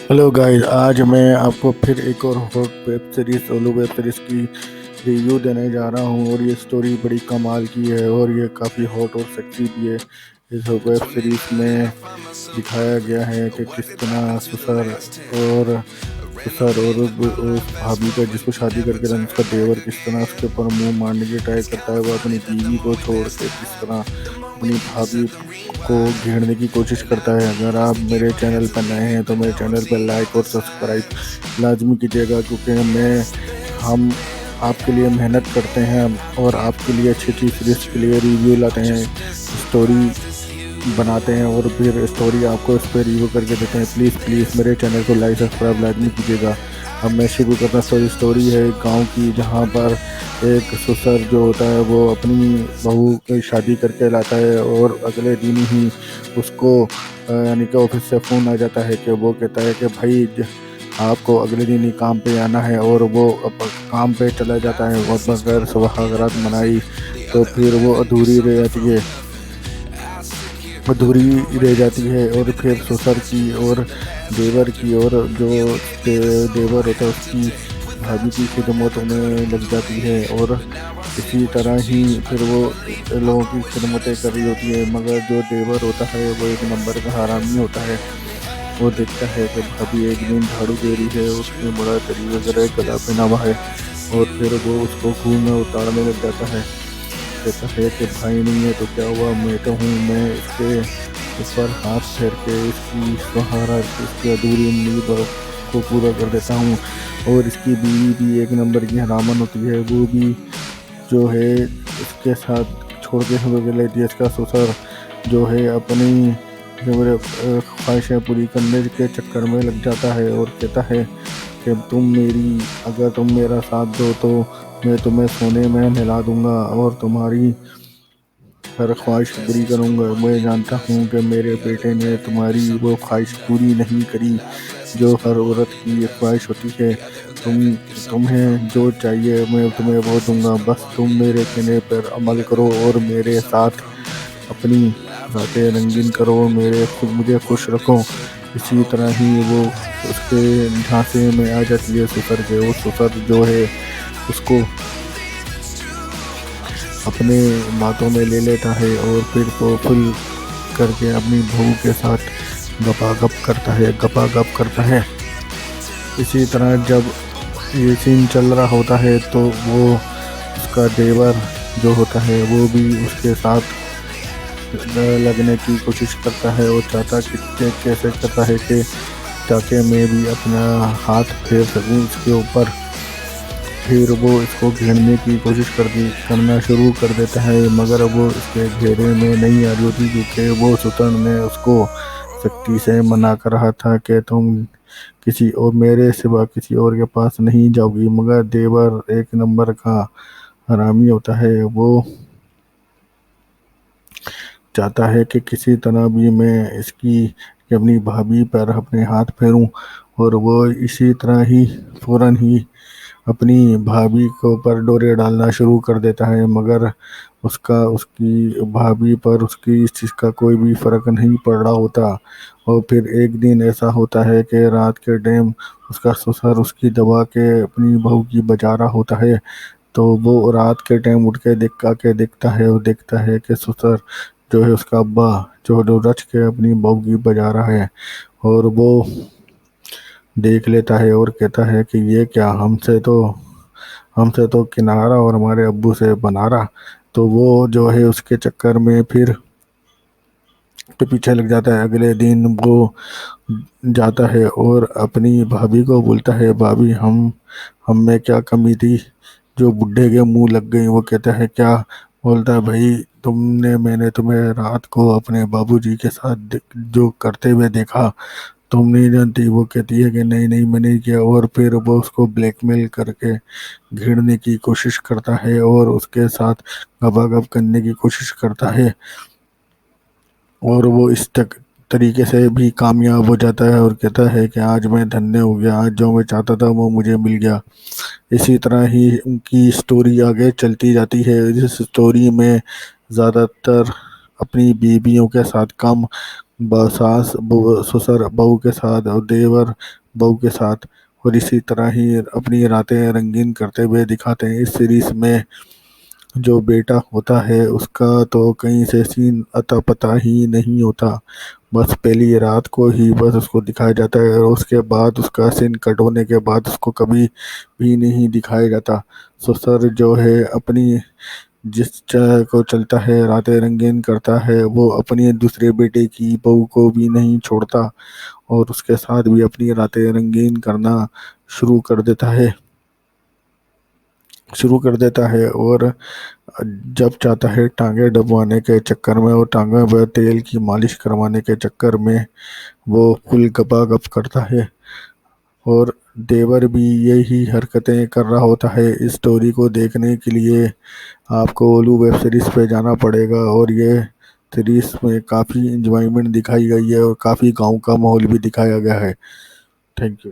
Hello guys, आज मैं आपको फिर एक और hot web series solo web series की रिव्यू देने जा रहा हूँ। और ये स्टोरी बड़ी कमाल की है और ये काफ़ी हॉट और सेक्सी भी है। इस वेब सीरीज में दिखाया गया है कि किस तरह ससुर और उस भाभी का जिसको शादी करके रन उसका देवर किस तरह उसके ऊपर मुंह मारने की ट्राई करता है। वो अपनी बीवी को छोड़ के किस तरह अपनी भाभी को घेरने की कोशिश करता है। अगर आप मेरे चैनल पर नए हैं तो मेरे चैनल पर लाइक और सब्सक्राइब लाजमी कीजिएगा, क्योंकि हम आपके लिए मेहनत करते हैं और आपके लिए अच्छी अच्छी सीरीज के लिए रिव्यू लाते हैं, स्टोरी बनाते हैं और फिर स्टोरी आपको इस पर रिव्यू करके देते हैं। प्लीज़ प्लीज़ मेरे चैनल को लाइक सब्सक्राइब लाजमी कीजिएगा। अब मैं शुरू करता स्टोरी है गांव की, जहां पर एक ससुर जो होता है वो अपनी बहू की शादी करके लाता है और अगले दिन ही उसको यानी कि ऑफिस से फ़ोन आ जाता है कि वो कहता है कि भाई आपको अगले दिन ही काम पे आना है। और वो अब काम पे चला जाता है और बगैर सुहागरात मनाई तो फिर वो अधूरी रह जाती है। और फिर ससुर की और देवर की और जो देवर होता है उसकी भाभी की खिदमतों में लग जाती है। और इसी तरह ही फिर वो लोगों की खिदमतें कर रही होती है, मगर जो देवर होता है वो एक नंबर का हरामी होता है। वो देखता है कि भाभी एक दिन झाड़ू दे रही है, उसने बड़ा तरी वगैरह गला पहना हुआ है और फिर वो उसको खून में उतारने लग जाता है। कहता है कि भाई नहीं है तो क्या हुआ, मैं तो हूँ। मैं इसके ऊपर हाथ फेर के इसकी सहारा इसकी अधूरी उम्मीद को पूरा कर देता हूँ। और इसकी बीवी भी एक नंबर की हरामन होती है, वो भी जो है इसके साथ छोड़ के चले लेती है। इसका ससुर जो है अपनी ख्वाहिशें पूरी करने के चक्कर में लग जाता है और कहता है कि अगर तुम मेरा साथ दो तो मैं तुम्हें सोने में नहला दूंगा और तुम्हारी हर ख्वाहिश पूरी करूंगा। मैं जानता हूँ कि मेरे बेटे ने तुम्हारी वो ख्वाहिश पूरी नहीं करी जो हर औरत की ख्वाहिश होती है। तुम्हें जो चाहिए मैं तुम्हें वो दूंगा, बस तुम मेरे कहने पर अमल करो और मेरे साथ अपनी रातें रंगीन करो, मुझे खुश रखो। इसी तरह ही वो उसके झांसे में आ जाती है ससुर के। वो ससुर जो है उसको अपने बातों में ले लेता है और फिर वो फुल करके अपनी बहू के साथ गपागप करता है। इसी तरह जब ये सीन चल रहा होता है तो वो उसका देवर जो होता है वो भी उसके साथ लगने की कोशिश करता है और चाहता कि कैसे करता है कि ताकि मैं भी अपना हाथ फेर सकूं इसके ऊपर। फिर वो इसको घेरने की कोशिश करना शुरू कर देता है, मगर वो इसके घेरे में नहीं आ रही होती, क्योंकि वो सुतन ने उसको सख्ती से मना कर रहा था कि तुम किसी और मेरे सिवा किसी और के पास नहीं जाओगी। मगर देवर एक नंबर का हरामी होता है, वो चाहता है कि किसी तरह भी मैं कि अपनी भाभी पर अपने हाथ फेरूं। और वो इसी तरह ही फौरन ही अपनी भाभी के ऊपर डोरे डालना शुरू कर देता है, मगर उसकी भाभी पर उसकी इस चीज़ का कोई भी फर्क नहीं पड़ रहा होता। और फिर एक दिन ऐसा होता है कि रात के टाइम उसका ससुर उसकी दबा के अपनी बहू की बजा रहा होता है। तो वो रात के टाइम उठ के देखता है और देखता है कि ससुर जो है उसका अब्बा जो रच के अपनी बहू की बजा रहा है। और वो देख लेता है और कहता है कि ये क्या, हमसे तो किनारा और हमारे अब्बू से बनारा। तो वो जो है उसके चक्कर में फिर तो पीछे लग जाता है। अगले दिन वो जाता है और अपनी भाभी को बोलता है, भाभी हम में क्या कमी थी जो बुढ़े के मुंह लग गई। वो कहता है क्या, बोलता है भाई मैंने तुम्हें रात को अपने बाबूजी के साथ जो करते हुए देखा, तुम नहीं जानती। वो कहती है कि नहीं नहीं मैंने नहीं किया। और फिर वो उसको ब्लैकमेल करके घेरने की कोशिश करता है और उसके साथ गपागप करने की कोशिश करता है। और वो तरीके से भी कामयाब हो जाता है और कहता है कि आज मैं धन्य हो गया, आज जो मैं चाहता था वो मुझे मिल गया। इसी तरह ही उनकी स्टोरी आगे चलती जाती है। इस स्टोरी में ज़्यादातर अपनी बीवियों के साथ कम सास ससुर बहू के साथ और देवर बहू के साथ, और इसी तरह ही अपनी रातें रंगीन करते हुए दिखाते हैं। इस सीरीज में जो बेटा होता है उसका तो कहीं से सीन अता पता ही नहीं होता, बस पहली रात को ही बस उसको दिखाया जाता है, और उसके बाद उसका सीन कट होने के बाद उसको कभी भी नहीं दिखाया जाता। ससुर जो है अपनी जिस चाह को चलता है, रातें रंगीन करता है, वो अपनी दूसरे बेटे की बहू को भी नहीं छोड़ता और उसके साथ भी अपनी रातें रंगीन करना शुरू कर देता है शुरू कर देता है। और जब चाहता है टांगे दबवाने के चक्कर में और टांगे पर तेल की मालिश करवाने के चक्कर में वो फुल गपागप करता है, और देवर भी यही हरकतें कर रहा होता है। इस स्टोरी को देखने के लिए आपको ओलू वेब सीरीज़ पे जाना पड़ेगा, और ये सीरीज़ में काफ़ी इंजॉयमेंट दिखाई गई है और काफ़ी गांव का माहौल भी दिखाया गया है। Thank you.